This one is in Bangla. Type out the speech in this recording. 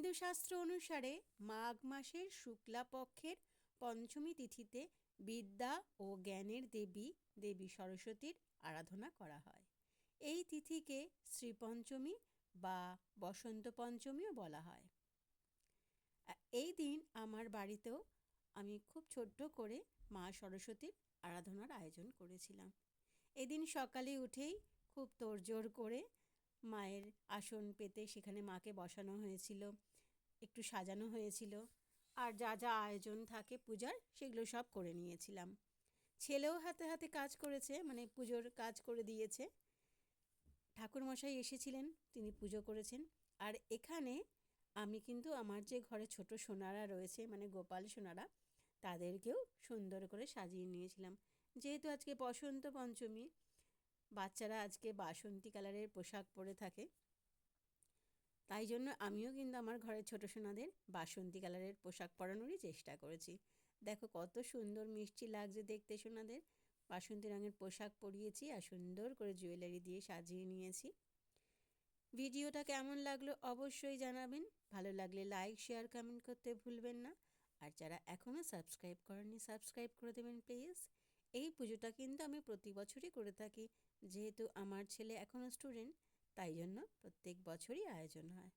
হিন্দু শাস্ত্র অনুসারে মাঘ মাসের শুক্লা পক্ষের পঞ্চমী তিথিতে বিদ্যা ও জ্ঞানের দেবী দেবী সরস্বতীর আরাধনা করা হয়। এই তিথিকে শ্রীপঞ্চমী বা বসন্ত পঞ্চমীও বলা হয়। এই দিন আমার বাড়িতেও আমি খুব ছোট্ট করে মা সরস্বতীর আরাধনার আয়োজন করেছিলাম। এদিন সকালে উঠেই খুব তোড়জোড় করে মায়ের আসন পেতে সেখানে মাকে বসানো হয়েছিল, একটু সাজানো হয়েছিল, আর যা যা আয়োজন থাকে পূজার সেগুলো সব করে নিয়েছিলাম। ছেলেও হাতে হাতে কাজ করেছে, মানে পুজোর কাজ করে দিয়েছে। ঠাকুরমশাই এসেছিলেন, তিনি পুজো করেছেন। আর এখানে আমি কিন্তু আমার যে ঘরে ছোট সোনারা রয়েছে, মানে গোপাল সোনারা, তাদেরকেও সুন্দর করে সাজিয়ে নিয়েছিলাম। যেহেতু আজকে বসন্ত পঞ্চমী, বাচ্চারা আজকে বাসন্তী কালারের পোশাক পরে থাকে, তাই জন্য আমিও কিন্তু আমার ঘরের ছোট সোনাদের বাসন্তী কালারের পোশাক পরানোরই চেষ্টা করেছি। দেখো কত সুন্দর মিষ্টি লাগছে দেখতে সোনাদের। বাসন্তী রঙের পোশাক পরিয়েছি আর সুন্দর করে জুয়েলারি দিয়ে সাজিয়ে নিয়েছি। ভিডিওটা কেমন লাগলো অবশ্যই জানাবেন। ভালো লাগলে লাইক, শেয়ার, কমেন্ট করতে ভুলবেন না। আর যারা এখনও সাবস্ক্রাইব করেননি, সাবস্ক্রাইব করে দেবেন প্লিজ। এই পুজোটা কিন্তু আমি প্রতি বছরই করে থাকি। যেহেতু আমার ছেলে এখনও স্টুডেন্ট, তাই জন্য প্রত্যেক বছরই আয়োজন হয়।